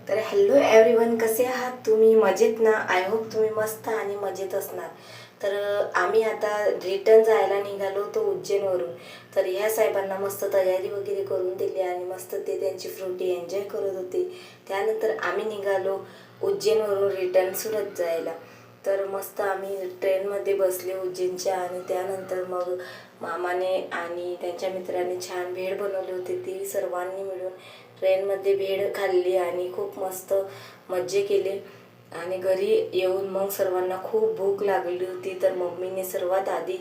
तर hello everyone, कसे आहात तुम्ही? मजेत ना? आय होप तुम्ही मस्त आणि मजेत असणार. तर आम्ही आता रिटर्न जायला निघालो होतो उज्जैनवरून. तर ह्या साहेबांना मस्त तयारी वगैरे करून दिली आणि मस्त ते त्यांची फ्रुटी एन्जॉय करत होते. त्यानंतर आम्ही निघालो उज्जैनवरून रिटर्न सुरत जायला. तर मस्त आम्ही ट्रेनमध्ये बसले उज्जैनच्या आणि त्यानंतर मग मामाने आणि त्यांच्या मित्रांनी छान भेळ बनवली होती. ती सर्वांनी मिळून ट्रेनमध्ये भेळ खाल्ली आणि खूप मस्त मज्जे केले. आणि घरी येऊन मग सर्वांना खूप भूक लागली होती. तर मम्मीने सर्वात आधी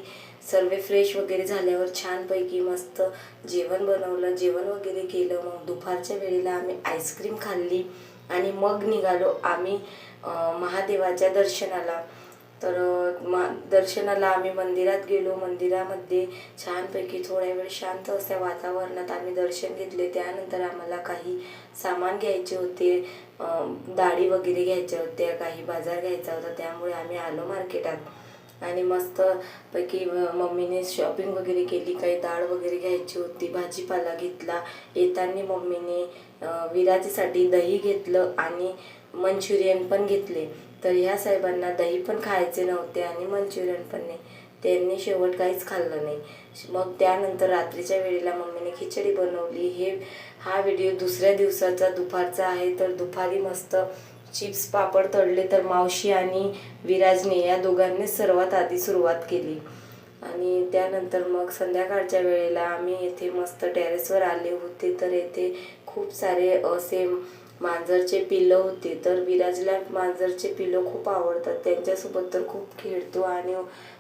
सर्व फ्रेश वगैरे झाल्यावर छानपैकी मस्त जेवण बनवलं, जेवण वगैरे केलं. मग दुपारच्या वेळेला आम्ही आईस्क्रीम खाल्ली आणि मग निघालो आम्ही महादेवाच्या दर्शनाला. तर दर्शनाला आम्ही मंदिरात गेलो. मंदिरामध्ये छानपैकी थोड्या वेळ शांत अशा वातावरणात आम्ही दर्शन घेतले. त्यानंतर आम्हाला काही सामान घ्यायचे होते, डाळी वगैरे घ्यायच्या होत्या, काही बाजार घ्यायचा होता. त्यामुळे आम्ही आलो मार्केटात आणि मस्तपैकी मम्मीने शॉपिंग वगैरे केली. काही डाळ वगैरे घ्यायची होती, भाजीपाला घेतला. येताना मम्मीने विराजीसाठी दही घेतलं आणि मंचुरियन पण घेतले. तर ह्या साहेबांना दही पण खायचे नव्हते आणि मंचुरियन पण नाही. त्यांनी शेवट काहीच खाल्लं नाही. मग त्यानंतर रात्रीच्या वेळेला मम्मीने खिचडी बनवली. हा व्हिडिओ दुसऱ्या दिवसाचा दुपारचा आहे. तर दुपारी मस्त चिप्स पापड तळले. तर मावशी आणि विराजने या दोघांनी सर्वात आधी सुरुवात केली. आणि त्यानंतर मग संध्याकाळच्या वेळेला आम्ही येथे मस्त टेरेसवर आले होते. तर येथे खूप सारे असे मांजरचे पिल्लं होते. तर विराजला मांजरचे पिल्लं खूप आवडतात. त्यांच्यासोबत तर खूप खेळतो आणि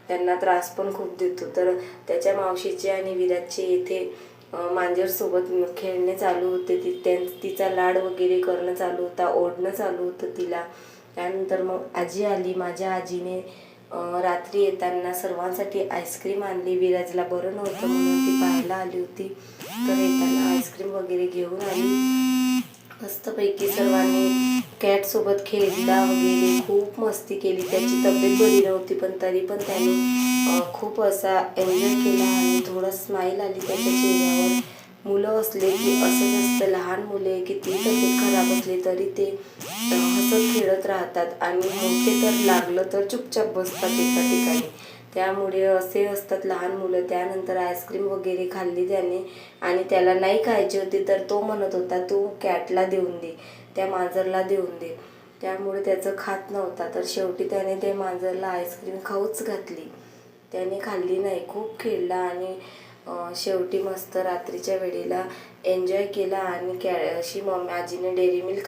त्यांना त्रास पण खूप देतो. तर त्याच्या मावशीचे आणि विराजचे येथे मांजरसोबत खेळणे चालू होते. तिचा लाड वगैरे करणं चालू होता, ओढणं चालू होतं तिला. त्यानंतर मग आजी आली. माझ्या आजीने रात्री येताना सर्वांसाठी आईस्क्रीम आणली. विराजला बरं नव्हतं म्हणून ती पाहायला आली होती. तर येताना आईस्क्रीम वगैरे घेऊन आली. मस्तपैकी सर्वांनी कॅटसोबत खेळला वगैरे खूप मस्ती केली. त्याची तब्येत बरी नव्हती पण तरी पण त्याने खूप असा एन्जॉय केला आणि थोडं स्माईल आली त्याच्या चेहऱ्यावर. मुलं असले की असंच असतं, लहान मुले किती तब्येत खराब असली तरी ते हसत खेळत राहतात आणि मोठे तर लागलं तर चुपचाप बसतात एका ठिकाणी. त्यामुळे असे असतात लहान मुलं. त्यानंतर आईस्क्रीम वगैरे खाल्ली त्याने आणि त्याला नाही खायची होती तर तो म्हणत होता तू कॅटला देऊन दे, त्या मांजरला देऊन दे. त्यामुळे त्याचं खात नव्हता. तर शेवटी त्याने ते मांजरला आईस्क्रीम खाऊच घातली. त्याने खाल्ली नाही, खूप खेळला आणि शेवटी मस्त रात्रीच्या वेळेला एन्जॉय केला. आणि अशी आजीने डेअरी मिल्क